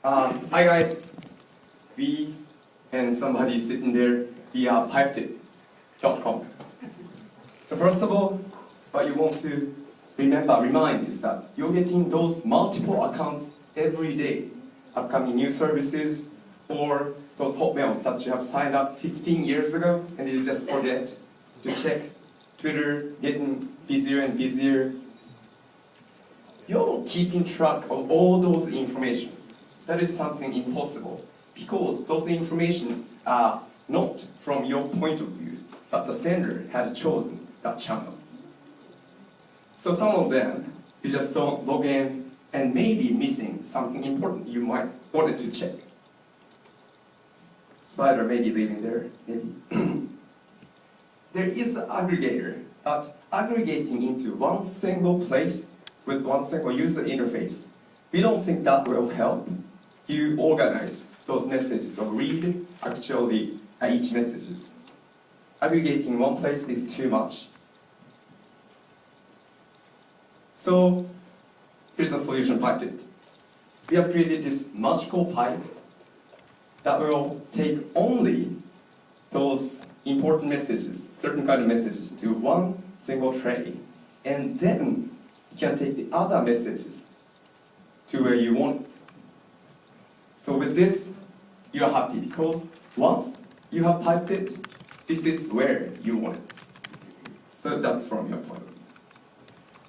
Hi guys, we and somebody sitting there, we are pipedit.com. So first of all, what you want to remind is that you're getting those multiple accounts every day, upcoming new services, or those hotmails that you have signed up 15 years ago, and you just forget to check. Twitter getting busier and busier. You're keeping track of all those information. That is something impossible, because those information are not from your point of view, but the sender has chosen that channel. So some of them, you just don't log in and maybe missing something important you might wanted to check. Spider may be leaving there, maybe. There is an aggregator, but aggregating into one single place with one single user interface, we don't think that will help you organize those messages or read actually each messages. Aggregating one place is too much. So here's a solution Pipedit. We have created this magical pipe that will take only those important messages, certain kind of messages, to one single tray, and then you can take the other messages to where you want it. So with this, you're happy because once you have piped it, this is where you want it. So that's from your point of view.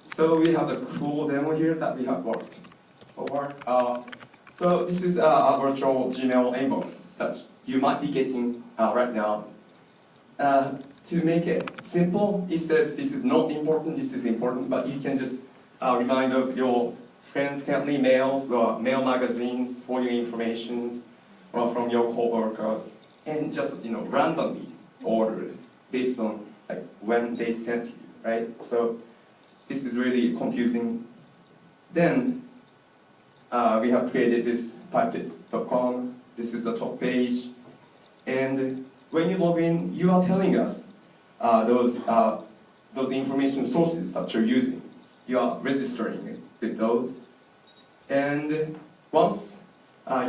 So we have a cool demo here that we have worked so far. So this is a virtual Gmail inbox that you might be getting right now. To make it simple, it says this is not important, this is important, but you can just remind of your friends, family mails, or mail magazines for your informations, or from your co-workers, and just randomly ordered based on when they sent you, right? So this is really confusing. Then we have created this pipedit.com. This is the top page, and when you log in, you are telling us those information sources that you're using. You are registering with those. And once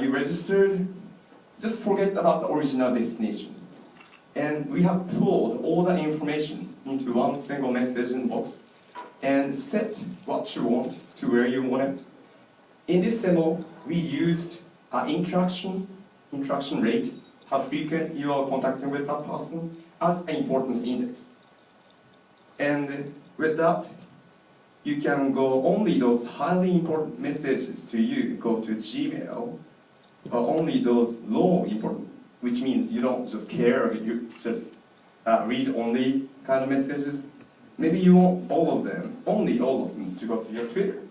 you registered, just forget about the original destination. And we have pulled all the information into one single message box and set what you want to where you want it. In this demo, we used interaction rate, how frequent you are contacting with that person, as an importance index. And with that, you can go only those highly important messages to you go to Gmail, or only those low important, which means you don't just care, you just read only kind of messages. Maybe you want all of them, only all of them, to go to your Twitter.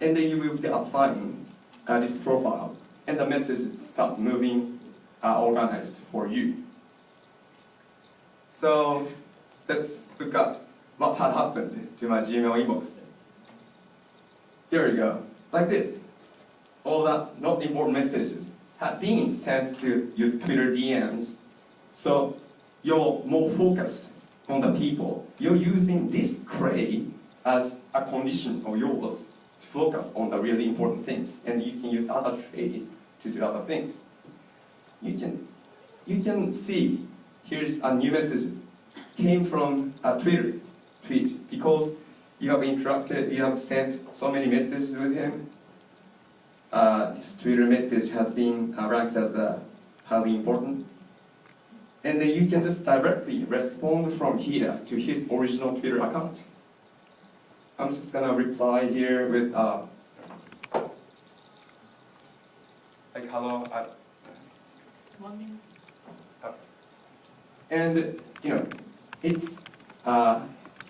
And then you will be applying this profile, and the messages start moving organized for you. So let's look at what had happened to my Gmail inbox. Here we go, like this. All that not important messages had been sent to your Twitter DMs. So you're more focused on the people. You're using this tray as a condition of yours to focus on the really important things. And you can use other trays to do other things. You can see, here's a new message. Came from a Twitter tweet because you have interacted, you have sent so many messages with him. This Twitter message has been ranked as highly important. And then you can just directly respond from here to his original Twitter account. I'm just gonna reply here with hello. 1 minute. And it's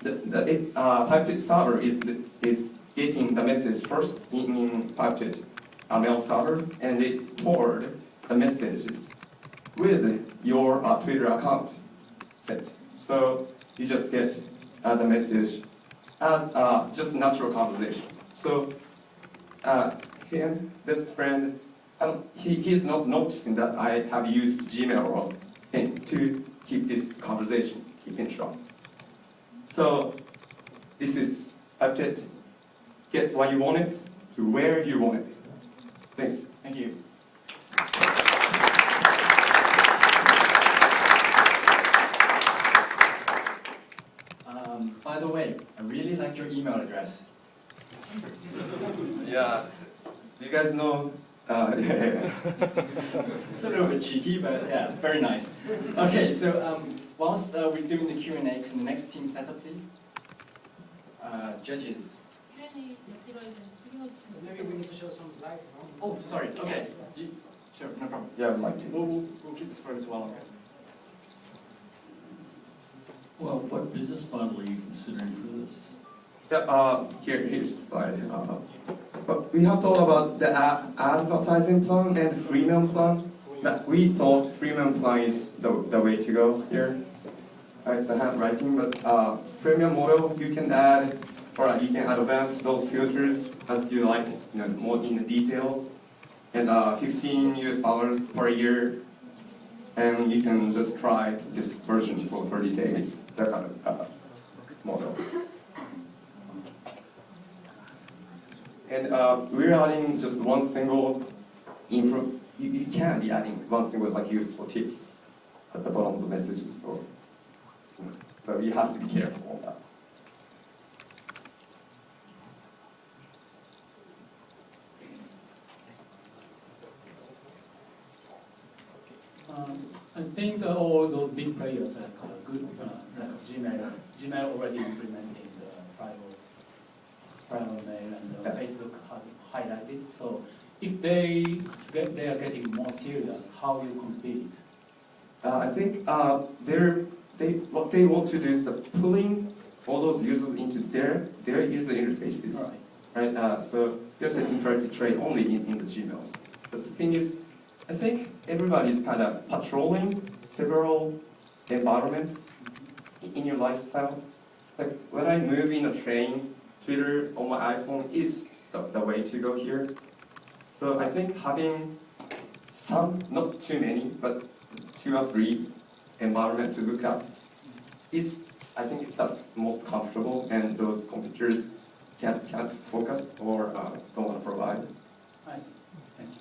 Pipedit server is getting the message first in Pipedit mail server, and it poured the messages with your Twitter account set. So you just get the message as just natural conversation. So him, best friend, he's not noticing that I have used Gmail thing to keep this conversation, keep in track. So this is Pipedit. Get what you want it to where you want it. Thanks. Thank you. By the way, I really like your email address. Yeah. Do you guys know? Yeah. It's a little bit cheeky, but yeah, very nice. Okay, so whilst we're doing the Q&A, can the next team set up, please? Judges. Q&A 들어야 되는次の질문. Maybe we need to show some slides. No? Oh, sorry. Okay. Sure, no problem. Yeah, I'd like to. We'll keep this for as well. Okay. Well, what business model are you considering for this? Yeah, here's the slide. But we have thought about the advertising plan and freemium plan. But we thought freemium plan is the way to go here. It's the handwriting, but premium model you can add, or you can advance those filters as you like, more in the details. And $15 per year, and you can just try this version for 30 days. That kind of model. And we're adding just one single info. You can be adding one single like useful tips at the bottom of the messages. So, but you have to be careful on that. I think all those big players like like Gmail already implementing the private mail, and Facebook has highlighted. So if they are getting more serious, how you compete? I think what they want to do is pulling all those users into their user interfaces, Right. right? So they're setting try to trade only in the Gmails. But the thing is, I think everybody is kind of patrolling several environments in your lifestyle. Like when I move in a train, Twitter on my iPhone is the way to go here. So I think having some, not too many, but 2 or 3 environment to look at is, I think that's most comfortable, and those computers can't focus or don't want to provide. I see. Thank you.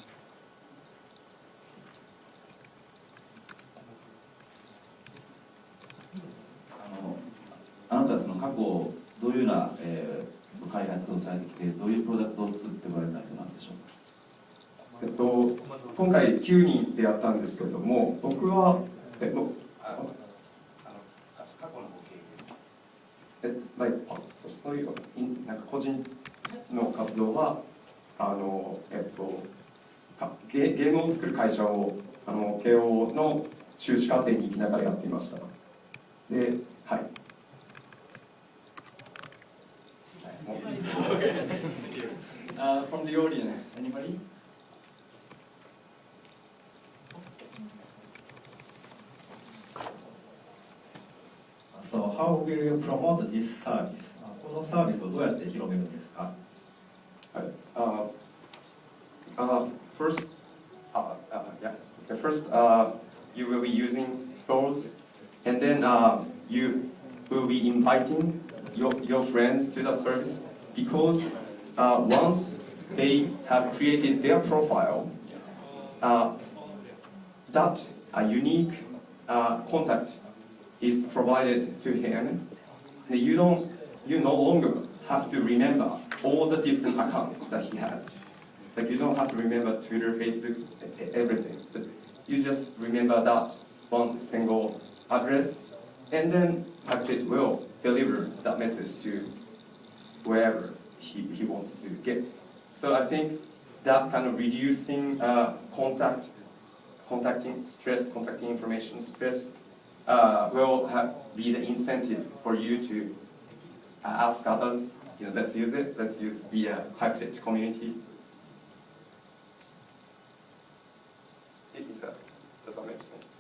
あなたはその過去どういうような、開発をされてきて、どういうプロダクトを作ってこられた人なんでしょうか。今回9人でやったんですけれども、僕はそういうなんか個人の活動はゲームを作る会社を慶応の修士課程に行きながらやっていました。で、はい。From the audience, anybody? So how will you promote this service? このサービスをどうやって広めるんですか？First, you will be using those, and then you will be inviting your friends to the service, because once they have created their profile, that a unique contact is provided to him. And you no longer have to remember all the different accounts that he has. Like you don't have to remember Twitter, Facebook, everything. But you just remember that one single address, and then Packet will deliver that message to wherever he wants to get. So I think that kind of reducing contacting information stress will be the incentive for you to ask others, let's use it, let's use the Hypetech community. Does that make sense?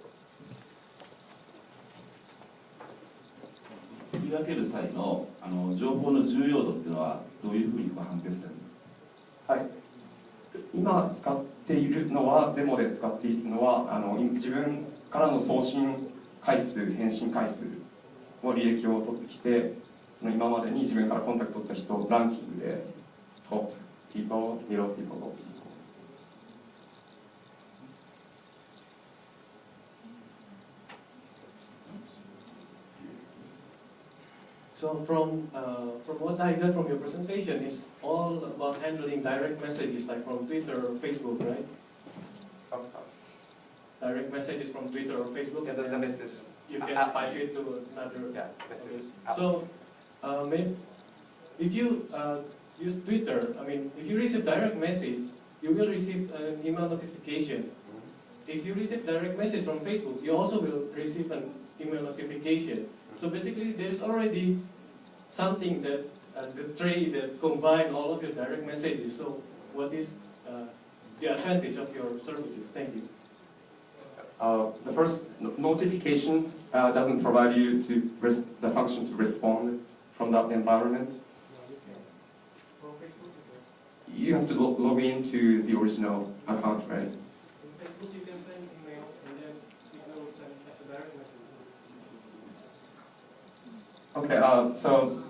呼びかける際の情報の重要度っていうのはどういうふうに判定されるんですか。はい。今使っているのは、デモで使っているのは、自分からの送信回数、返信回数の履歴を取ってきて、その今までに自分からコンタクト取った人ランキングで、トップ people, middle people, low people So from what I got from your presentation, is all about handling direct messages like from Twitter or Facebook, right? Direct messages from Twitter or Facebook. Yeah, and the then messages. you can pipe it to another. Yeah, messages. So, if you use Twitter, I mean, if you receive direct message, you will receive an email notification. If you receive direct message from Facebook, you also will receive an email notification. So basically, there's already something that the tray that combine all of your direct messages. So, what is the advantage of your services? Thank you. The first notification doesn't provide you to the function to respond from that environment. You have to log into the original account, right? In Facebook, you can send email, and then it will send as a direct message. Okay, so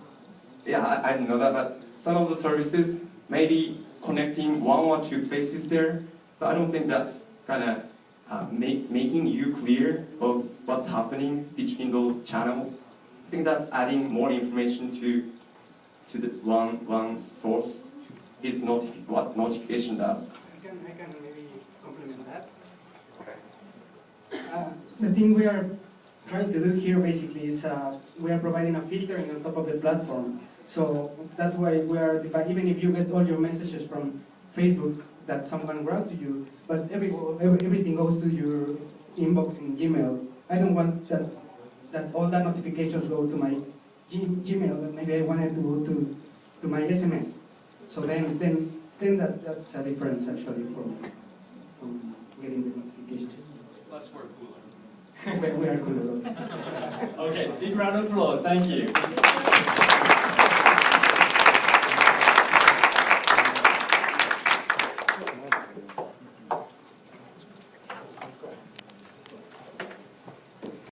yeah, I didn't know that, but some of the services may be connecting one or two places there, but I don't think that's kind of making you clear of what's happening between those channels. I think that's adding more information to the one source. Is what notification does. I can maybe complement that. Okay. The thing we are trying to do here basically is we are providing a filtering on top of the platform. So that's why we are, even if you get all your messages from Facebook that someone wrote to you, but everything goes to your inbox in Gmail. I don't want that all the notifications go to my Gmail, but maybe I wanted to go to my SMS. So then that's a difference actually from getting the notifications. Plus we're cooler. We are cooler. Okay, big round of applause. Thank you.